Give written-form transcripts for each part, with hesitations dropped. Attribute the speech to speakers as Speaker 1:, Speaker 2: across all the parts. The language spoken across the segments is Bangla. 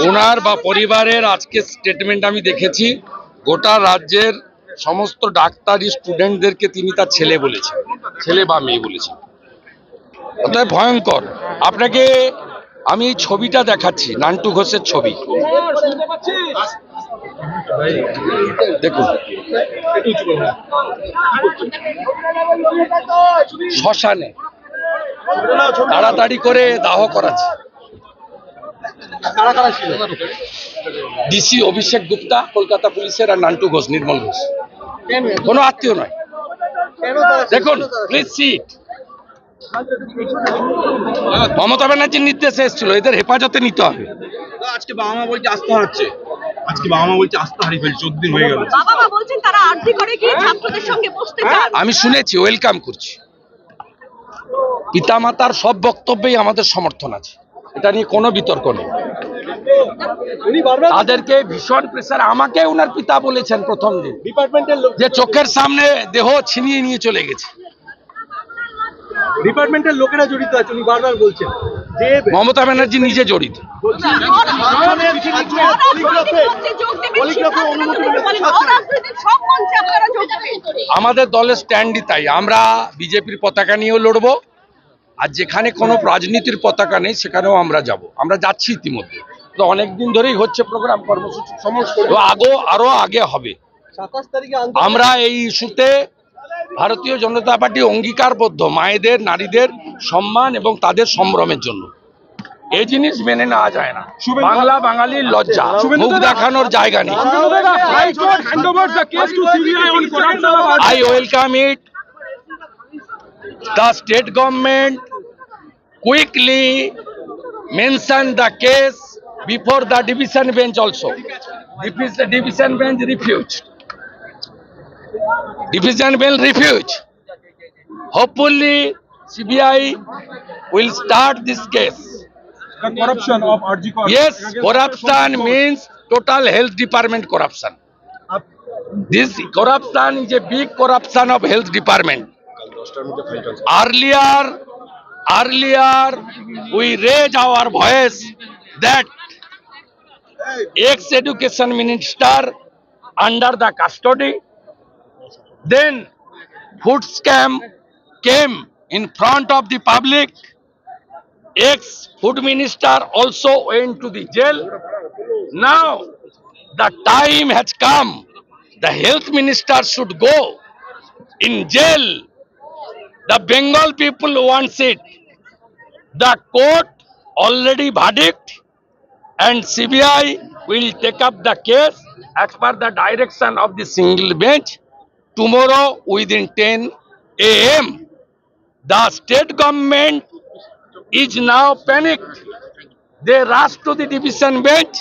Speaker 1: ওনার বা পরিবারের আজকে স্টেটমেন্ট আমি দেখেছি, গোটা রাজ্যের সমস্ত ডাক্তারি স্টুডেন্টদেরকে তিনি তার ছেলে বলেছেন, ছেলে বা মেয়ে বলেছেন। অর্থাৎ ভয়ঙ্কর। আপনাকে আমি এই ছবিটা দেখাচ্ছি, নান্টু ঘোষের ছবি, দেখুন। শ্মশানে তাড়াতাড়ি করে দাহ করাচ্ছে। ডিসি অভিষেক গুপ্তা কলকাতা পুলিশের, আর নান্টু ঘোষ, নির্মল ঘোষ, কোনো আত্মীয় নয়। দেখুন, প্লিজ সিট। মমতা ব্যানার্জির নির্দেশে এসেছিল, এদের হেফাজতে নিতে হবে।
Speaker 2: আজকে বাবা মা বলছে আস্থা হারছে, আজকে বাবা মা বলছে আস্থা হারিয়ে ফেলছে, 14 দিন হয়ে গেল।
Speaker 3: বাবা মা বলছেন তারা আরতি করে কি ছাত্রদের সঙ্গে বসতে চান।
Speaker 1: আমি শুনেছি, ওয়েলকাম করছি। পিতামাতার সব বক্তব্যেই আমাদের সমর্থন আছে, এটা নিয়ে কোনো বিতর্ক নেই। তাদেরকে ভীষণ প্রেসার, আমাকে ওনার পিতা বলেছেন প্রথম দিন যে চোখের সামনে দেহ ছিনিয়ে নিয়ে চলে গেছে।
Speaker 2: ডিপার্টমেন্টের লোকেরা জড়িত আছে, উনি বারবার বলছেন যে
Speaker 1: মমতা ব্যানার্জি নিজে জড়িত। আমাদের দলের স্ট্যান্ডই তাই, আমরা বিজেপির পতাকা নিয়েও লড়বো, আর যেখানে কোনো রাজনীতির পতাকা নেই সেখানেও আমরা যাব। আমরা যাচ্ছি ইতিমধ্যে, তো অনেকদিন ধরেই হচ্ছে প্রোগ্রাম কর্মসূচি, সমস্ত আরো আগে হবে। আমরা এই ইস্যুতে ভারতীয় জনতা পার্টি অঙ্গীকারবদ্ধ, মায়েদের, নারীদের সম্মান এবং তাদের সম্ভ্রমের জন্য। এই জিনিস মেনে নেওয়া যায় না। বাংলা বাঙালির লজ্জা, মুখ দেখানোর জায়গা নেই। I welcome it. The state government quickly mentioned the case before the division bench also. The division bench refused. Division bench refused. Hopefully, CBI will start this case.
Speaker 2: the corruption of RG Kar.
Speaker 1: Yes, corruption means total health department corruption. This corruption is a big corruption of health department. Earlier, we raised our voice that ex-education minister under the custody, then food scam came in front of the public. Ex-food minister also went to the jail. Now, the time has come. The health minister should go in jail. The Bengal people wants it. The court already verdict, and CBI will take up the case as per the direction of the single bench tomorrow within 10 a.m. The state government is now panicked. They rush to the division bench.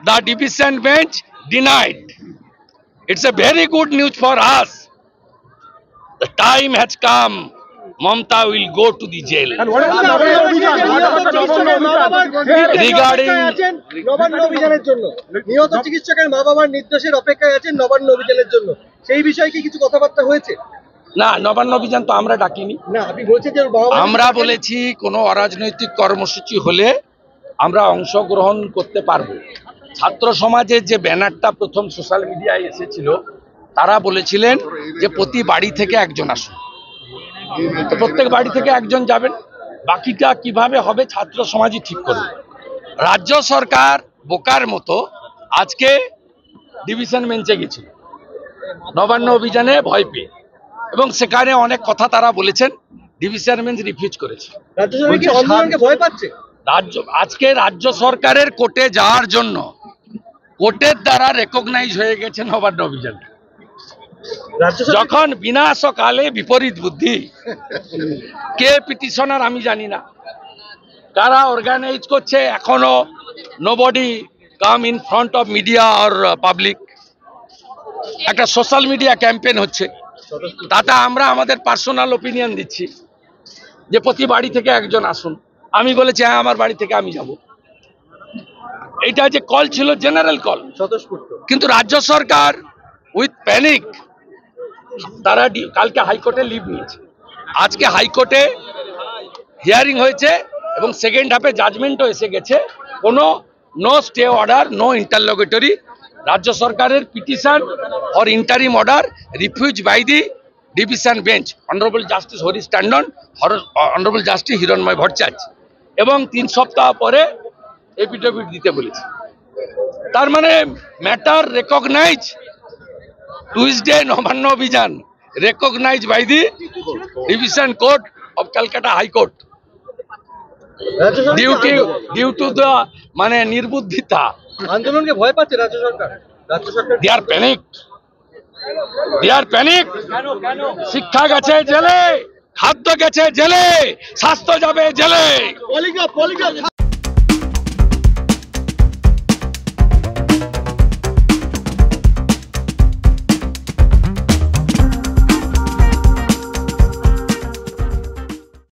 Speaker 1: The division bench denied. It's a very good news for us. The time has come. Mamta will go to the jail. Regarding
Speaker 4: Nabanna অভিযানের জন্য নিহত চিকিৎসকের মা বাবার নির্দেশের অপেক্ষায় আছেন নবান্ন অভিযানের জন্য, সেই বিষয়ে কি কিছু কথাবার্তা হয়েছে?
Speaker 1: না, নবান্ন অভিযান তো আমরা ডাকিনি।
Speaker 4: না, আপনি বলছেন যে
Speaker 1: আমরা বলেছি কোনো অরাজনৈতিক কর্মসূচি হলে আমরা অংশগ্রহণ করতে পারবো। ছাত্র সমাজের যে ব্যানারটা প্রথম সোশ্যাল মিডিয়ায় এসেছিল, তারা বলেছিলেন যে প্রতি বাড়ি থেকে একজন আসুন। তো প্রত্যেক বাড়ি থেকে একজন যাবেন, বাকিটা কিভাবে হবে ছাত্র সমাজই ঠিক করবে। রাজ্য সরকার বোকার মতো আজকে ডিভিশন বেঞ্চে গেছিল নবান্ন অভিযানে ভয় পেয়ে, এবং সেখানে অনেক কথা তারা বলেছেন, ডিভিশন বেঞ্চ রিফিউজ করেছে।
Speaker 4: রাজ্য সরকার কি আন্দোলনকে ভয় পাচ্ছে?
Speaker 1: আজকে রাজ্য সরকারের কোর্টে যাওয়ার জন্য কোর্টের দ্বারা রেকগনাইজ হয়ে গেছে নবান্ন অভিযান। যখন বিনাশকালে বিপরীত বুদ্ধি, কে পিটিশনার আমি জানি না, কারা অর্গানাইজ করছে, এখনো nobody come in front of media or public. একটা সোশ্যাল মিডিয়া ক্যাম্পেইন হচ্ছে, তাতে আমরা আমাদের পার্সোনাল ওপিনিয়ন দিচ্ছি যে প্রতি বাড়ি থেকে একজন আসুন। আমি বলেছি হ্যাঁ, আমার বাড়ি থেকে আমি যাব। এইটা যে কল ছিল জেনারেল কল, কিন্তু রাজ্য সরকার উইথ প্যানিক তারা কালকে হাইকোর্টে লিভ নিয়েছে, আজকে হাইকোর্টে হিয়ারিং হয়েছে এবং সেকেন্ড হাফে জাজমেন্টও এসে গেছে। কোনো no stay order, no interlocutory. রাজ্য সরকারের petition for interim order refuse by the division bench honourable justice Harish Tandon, honourable justice Hiranmoy Bhattacharya, এবং 3 সপ্তাহ পরে এফিডেভিট দিতে বলেছে। তার মানে ম্যাটার রেকগনাইজ, টুইসডে নবান্ন অভিযান recognise by the division court of Calcutta high court due to the মানে নির্বুদ্ধিতা।
Speaker 4: আন্দোলনকে ভয় পাচ্ছে রাজ্য সরকার।
Speaker 1: দে আর প্যানিক। শিক্ষা গেছে জেলে, খাদ্য গেছে জেলে, স্বাস্থ্য যাবে জেলে।